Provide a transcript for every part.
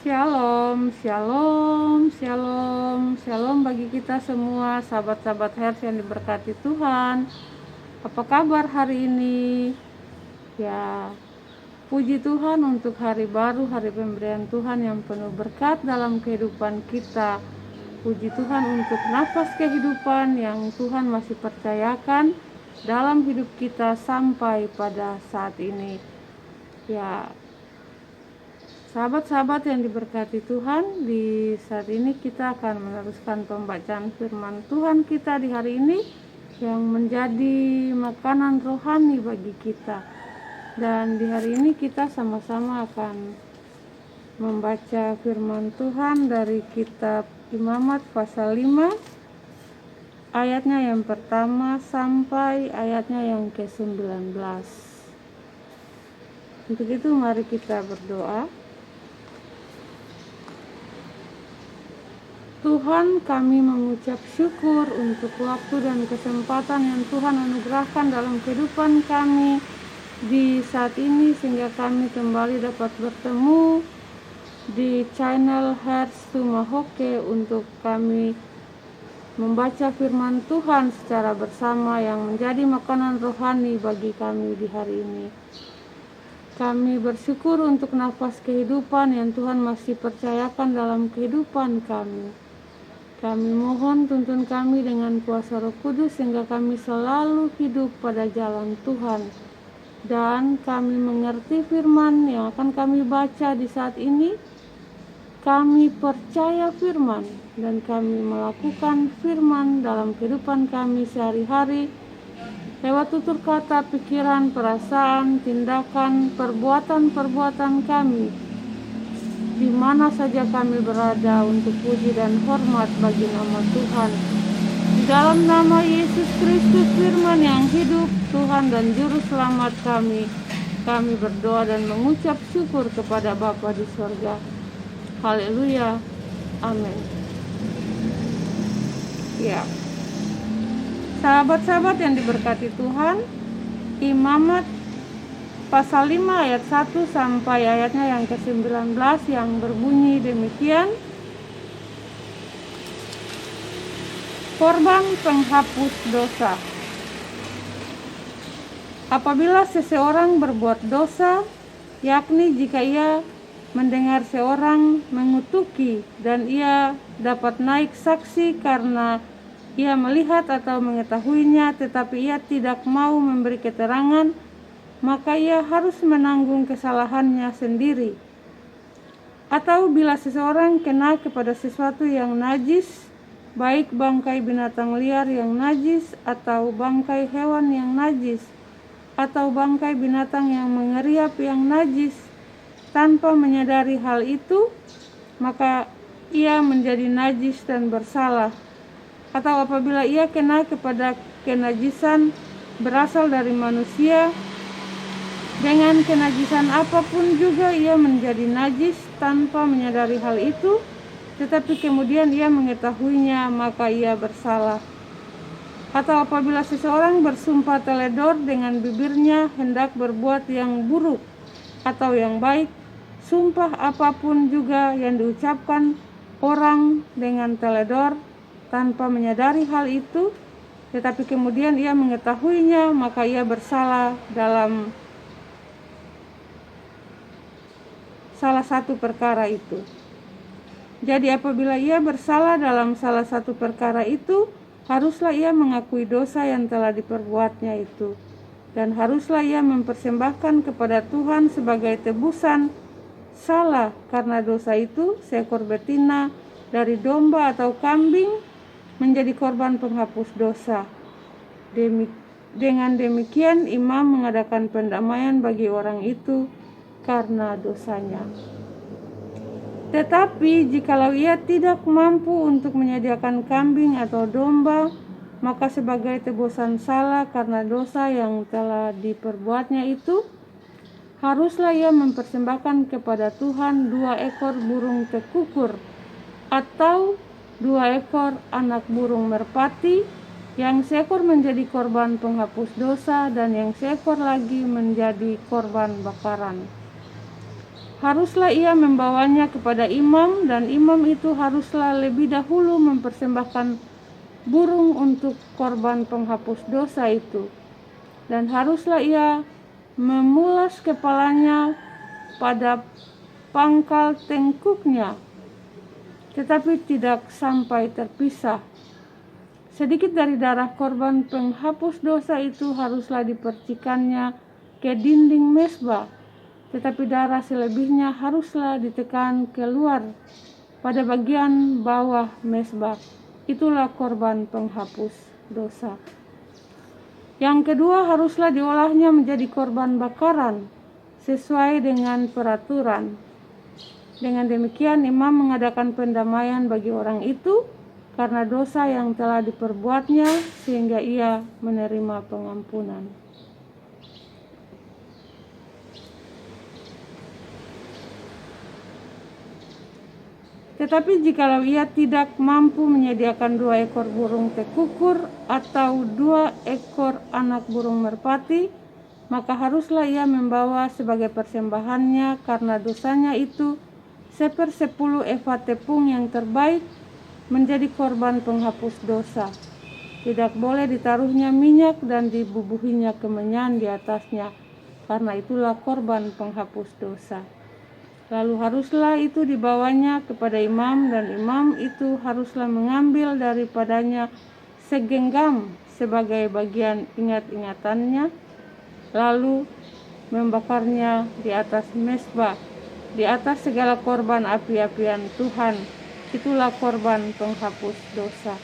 Shalom, shalom, shalom, shalom bagi kita semua, sahabat-sahabat Hertz yang diberkati Tuhan. Apa kabar hari ini? Ya, puji Tuhan untuk hari baru, hari pemberian Tuhan yang penuh berkat dalam kehidupan kita. Puji Tuhan untuk nafas kehidupan yang Tuhan masih percayakan dalam hidup kita sampai pada saat ini. Ya, sahabat-sahabat yang diberkati Tuhan, di saat ini kita akan meneruskan pembacaan firman Tuhan kita di hari ini yang menjadi makanan rohani bagi kita. Dan di hari ini kita sama-sama akan membaca firman Tuhan dari kitab Imamat pasal 5 ayatnya yang pertama sampai ayatnya yang ke-19. Untuk itu mari kita berdoa. Tuhan, kami mengucap syukur untuk waktu dan kesempatan yang Tuhan anugerahkan dalam kehidupan kami di saat ini, sehingga kami kembali dapat bertemu di channel Hertz Tumahoke untuk kami membaca firman Tuhan secara bersama yang menjadi makanan rohani bagi kami di hari ini. Kami bersyukur untuk nafas kehidupan yang Tuhan masih percayakan dalam kehidupan kami. Kami mohon tuntun kami dengan kuasa Roh Kudus sehingga kami selalu hidup pada jalan Tuhan. Dan kami mengerti firman yang akan kami baca di saat ini. Kami percaya firman dan kami melakukan firman dalam kehidupan kami sehari-hari lewat tutur kata, pikiran, perasaan, tindakan, perbuatan-perbuatan kami, di mana saja kami berada, untuk puji dan hormat bagi nama Tuhan. Di dalam nama Yesus Kristus firman yang hidup, Tuhan dan Juru Selamat kami berdoa dan mengucap syukur kepada Bapa di sorga. Haleluya. Amin. Ya, sahabat-sahabat yang diberkati Tuhan, Imamat pasal 5 ayat 1 sampai ayatnya yang ke-19 yang berbunyi demikian. Korban penghapus dosa. Apabila seseorang berbuat dosa, yakni jika ia mendengar seorang mengutuki dan ia dapat naik saksi karena ia melihat atau mengetahuinya, tetapi ia tidak mau memberi keterangan, maka ia harus menanggung kesalahannya sendiri. Atau bila seseorang kena kepada sesuatu yang najis, baik bangkai binatang liar yang najis, atau bangkai hewan yang najis, atau bangkai binatang yang mengeriap yang najis, tanpa menyadari hal itu, maka ia menjadi najis dan bersalah. Atau apabila ia kena kepada kenajisan berasal dari manusia, dengan kenajisan apapun juga ia menjadi najis tanpa menyadari hal itu, tetapi kemudian ia mengetahuinya, maka ia bersalah. Atau apabila seseorang bersumpah teledor dengan bibirnya hendak berbuat yang buruk atau yang baik, sumpah apapun juga yang diucapkan orang dengan teledor tanpa menyadari hal itu, tetapi kemudian ia mengetahuinya, maka ia bersalah dalam salah satu perkara itu. Jadi apabila ia bersalah dalam salah satu perkara itu, haruslah ia mengakui dosa yang telah diperbuatnya itu, dan haruslah ia mempersembahkan kepada Tuhan sebagai tebusan salah karena dosa itu seekor betina dari domba atau kambing menjadi korban penghapus dosa. Dengan demikian imam mengadakan pendamaian bagi orang itu karena dosanya. Tetapi jikalau ia tidak mampu untuk menyediakan kambing atau domba, maka sebagai tebusan salah karena dosa yang telah diperbuatnya itu, haruslah ia mempersembahkan kepada Tuhan 2 ekor burung tekukur atau 2 ekor anak burung merpati, yang seekor menjadi korban penghapus dosa dan yang seekor lagi menjadi korban bakaran. haruslah ia membawanya kepada imam, dan imam itu haruslah lebih dahulu mempersembahkan burung untuk korban penghapus dosa itu. Dan haruslah ia memulas kepalanya pada pangkal tengkuknya, tetapi tidak sampai terpisah. Sedikit dari darah korban penghapus dosa itu haruslah dipercikannya ke dinding mezbah, tetapi darah selebihnya haruslah ditekan keluar pada bagian bawah mezbah. Itulah korban penghapus dosa. Yang kedua, haruslah diolahnya menjadi korban bakaran sesuai dengan peraturan. Dengan demikian imam mengadakan pendamaian bagi orang itu karena dosa yang telah diperbuatnya, sehingga ia menerima pengampunan. Tetapi jikalau ia tidak mampu menyediakan 2 ekor burung tekukur atau 2 ekor anak burung merpati, maka haruslah ia membawa sebagai persembahannya karena dosanya itu 1/10 eva tepung yang terbaik menjadi korban penghapus dosa. Tidak boleh ditaruhnya minyak dan dibubuhinya kemenyan di atasnya, karena itulah korban penghapus dosa. Lalu haruslah itu dibawanya kepada imam, dan imam itu haruslah mengambil daripadanya segenggam sebagai bagian ingat-ingatannya, lalu membakarnya di atas mezbah, di atas segala korban api-apian Tuhan. Itulah korban penghapus dosa.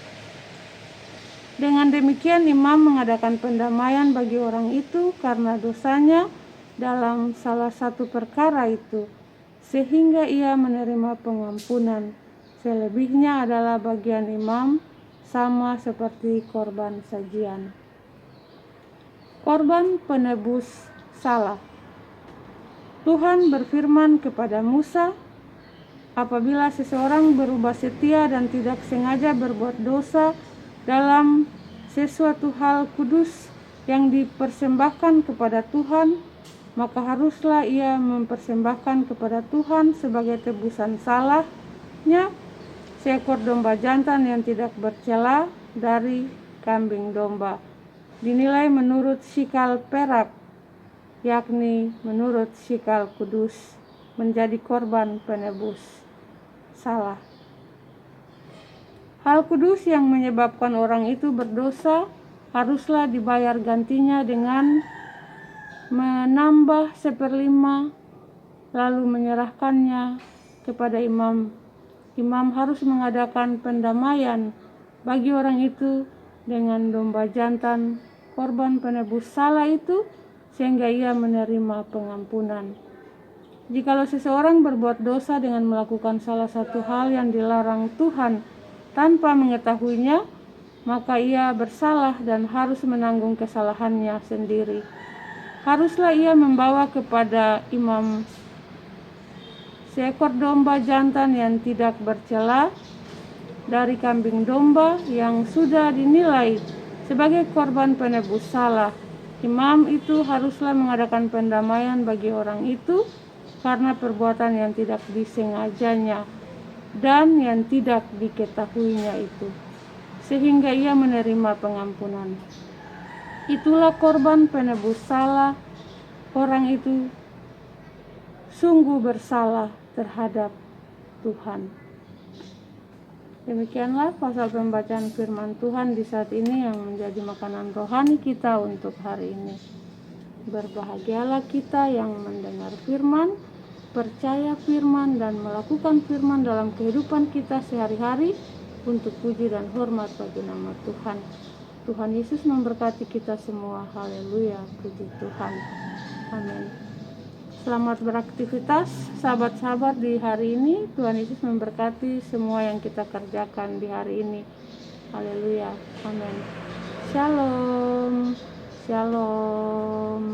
Dengan demikian imam mengadakan pendamaian bagi orang itu karena dosanya dalam salah satu perkara itu, sehingga ia menerima pengampunan. Selebihnya adalah bagian imam, sama seperti korban sajian. Korban penebus salah. Tuhan berfirman kepada Musa, apabila seseorang berubah setia dan tidak sengaja berbuat dosa dalam sesuatu hal kudus yang dipersembahkan kepada Tuhan, maka haruslah ia mempersembahkan kepada Tuhan sebagai tebusan salahnya seekor domba jantan yang tidak bercela dari kambing domba, dinilai menurut sikal perak, yakni menurut sikal kudus, menjadi korban penebus salah. Hal kudus yang menyebabkan orang itu berdosa haruslah dibayar gantinya dengan menambah 1/5, lalu menyerahkannya kepada imam. Imam harus mengadakan pendamaian bagi orang itu dengan domba jantan korban penebus salah itu, sehingga ia menerima pengampunan. Jikalau seseorang berbuat dosa dengan melakukan salah satu hal yang dilarang Tuhan tanpa mengetahuinya, maka ia bersalah dan harus menanggung kesalahannya sendiri. Haruslah ia membawa kepada imam seekor domba jantan yang tidak bercela dari kambing domba yang sudah dinilai sebagai korban penebus salah. Imam itu haruslah mengadakan pendamaian bagi orang itu karena perbuatan yang tidak disengajanya dan yang tidak diketahuinya itu, sehingga ia menerima pengampunan. Itulah korban penebus salah. Orang itu sungguh bersalah terhadap Tuhan. Demikianlah pasal pembacaan firman Tuhan di saat ini yang menjadi makanan rohani kita untuk hari ini. Berbahagialah kita yang mendengar firman, percaya firman, dan melakukan firman dalam kehidupan kita sehari-hari untuk puji dan hormat bagi nama Tuhan. Tuhan Yesus memberkati kita semua. Haleluya, puji Tuhan. Amin. Selamat beraktivitas sahabat-sahabat di hari ini. Tuhan Yesus memberkati semua yang kita kerjakan di hari ini. Haleluya. Amin. Shalom. Shalom.